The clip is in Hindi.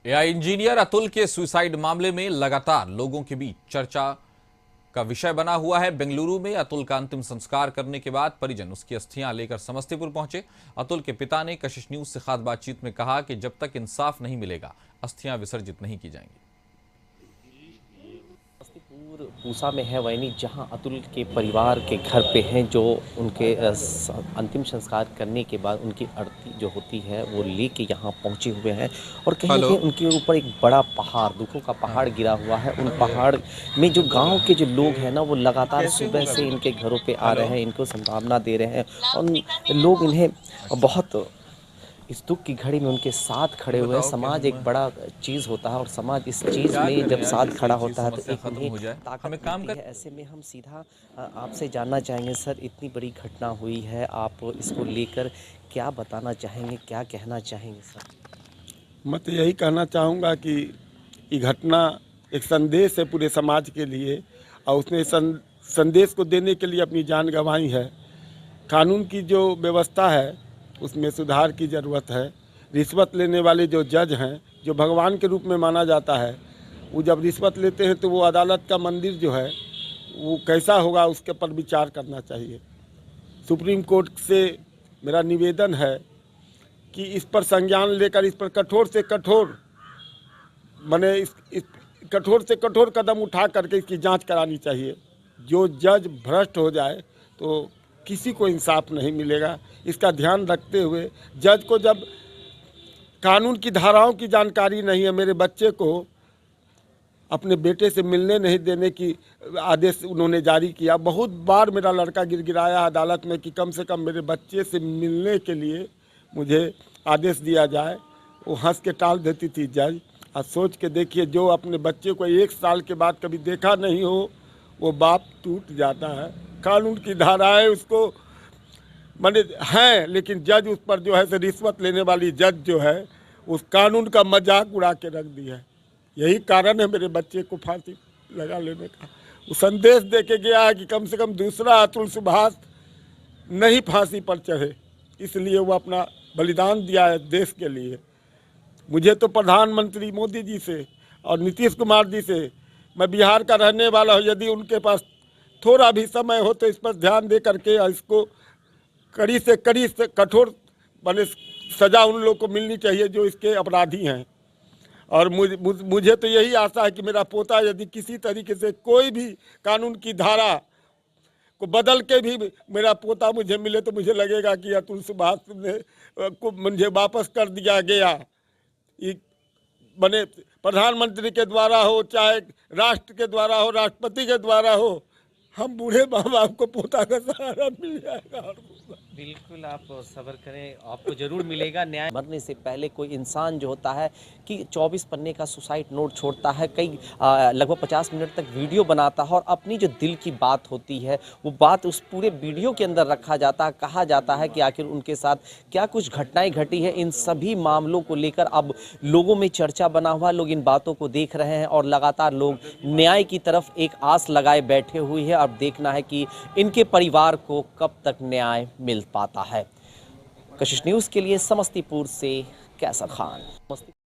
एआई इंजीनियर अतुल के सुसाइड मामले में लगातार लोगों के बीच चर्चा का विषय बना हुआ है। बेंगलुरु में अतुल का अंतिम संस्कार करने के बाद परिजन उसकी अस्थियां लेकर समस्तीपुर पहुंचे। अतुल के पिता ने कशिश न्यूज से खास बातचीत में कहा कि जब तक इंसाफ नहीं मिलेगा, अस्थियां विसर्जित नहीं की जाएंगी। समस्तीपुर पूसा में है वैनी, जहां अतुल के परिवार के घर पे हैं, जो उनके अंतिम संस्कार करने के बाद उनकी अर्थी जो होती है वो लेके यहां पहुंचे हुए हैं। और कहीं ना कहीं उनके ऊपर एक बड़ा पहाड़, दुखों का पहाड़ गिरा हुआ है। उन पहाड़ में जो गांव के जो लोग हैं ना, वो लगातार सुबह से इनके घरों पे आ रहे हैं, इनको संभावना दे रहे हैं और लोग इन्हें बहुत इस दुख की घड़ी में उनके साथ खड़े हुए हैं। समाज एक बड़ा चीज़ होता है और समाज इस चीज़ में जब साथ खड़ा होता है तो एक उन्हें ताकत मिलती है। ऐसे में हम सीधा आपसे जानना चाहेंगे, सर, इतनी बड़ी घटना हुई है, आप इसको लेकर क्या बताना चाहेंगे, क्या कहना चाहेंगे सर? मैं तो यही कहना चाहूँगा कि ये घटना एक संदेश है पूरे समाज के लिए, और उसने संदेश को देने के लिए अपनी जान गंवाई है। कानून की जो व्यवस्था है उसमें सुधार की ज़रूरत है। रिश्वत लेने वाले जो जज हैं, जो भगवान के रूप में माना जाता है, वो जब रिश्वत लेते हैं तो वो अदालत का मंदिर जो है वो कैसा होगा, उसके पर विचार करना चाहिए। सुप्रीम कोर्ट से मेरा निवेदन है कि इस पर संज्ञान लेकर इस पर कठोर से कठोर कठोर से कठोर कदम उठा करके इसकी जांच करानी चाहिए। जो जज भ्रष्ट हो जाए तो किसी को इंसाफ नहीं मिलेगा। इसका ध्यान रखते हुए जज को जब कानून की धाराओं की जानकारी नहीं है, मेरे बच्चे को अपने बेटे से मिलने नहीं देने की आदेश उन्होंने जारी किया। बहुत बार मेरा लड़का गिड़गिड़ाया अदालत में कि कम से कम मेरे बच्चे से मिलने के लिए मुझे आदेश दिया जाए। वो हंस के टाल देती थी जज। और सोच के देखिए, जो अपने बच्चे को 1 साल के बाद कभी देखा नहीं हो, वो बाप टूट जाता है। कानून की धाराएं उसको माने हैं, लेकिन जज उस पर जो है से रिश्वत लेने वाली जज जो है उस कानून का मजाक उड़ा के रख दिया है। यही कारण है मेरे बच्चे को फांसी लगा लेने का। वो संदेश दे के गया है कि कम से कम दूसरा अतुल सुभाष नहीं फांसी पर चढ़े, इसलिए वो अपना बलिदान दिया है देश के लिए। मुझे तो प्रधानमंत्री मोदी जी से और नीतीश कुमार जी से, मैं बिहार का रहने वाला हूँ, यदि उनके पास थोड़ा भी समय हो तो इस पर ध्यान दे करके इसको कड़ी से कठोर बने सज़ा उन लोग को मिलनी चाहिए जो इसके अपराधी हैं। और मुझे तो यही आशा है कि मेरा पोता यदि किसी तरीके से कोई भी कानून की धारा को बदल के भी मेरा पोता मुझे मिले तो मुझे लगेगा कि अतुल सुभाष ने को मुझे वापस कर दिया गया। ये बने प्रधानमंत्री के द्वारा हो, चाहे राष्ट्र के द्वारा हो, राष्ट्रपति के द्वारा हो, हम बूढ़े माँ बाप को पोता का सहारा मिल जाएगा। बिल्कुल, आप सब्र करें, आपको जरूर मिलेगा न्याय। मरने से पहले कोई इंसान जो होता है कि 24 पन्ने का सुसाइड नोट छोड़ता है, कई लगभग 50 मिनट तक वीडियो बनाता है और अपनी जो दिल की बात होती है वो बात उस पूरे वीडियो के अंदर रखा जाता है। कहा जाता है कि आखिर उनके साथ क्या कुछ घटनाएं घटी है। इन सभी मामलों को लेकर अब लोगों में चर्चा बना हुआ, लोग इन बातों को देख रहे हैं और लगातार लोग न्याय की तरफ एक आस लगाए बैठे हुए हैं। अब देखना है कि इनके परिवार को कब तक न्याय मिल पाता है। कशिश न्यूज़ के लिए समस्तीपुर से कैसर खान।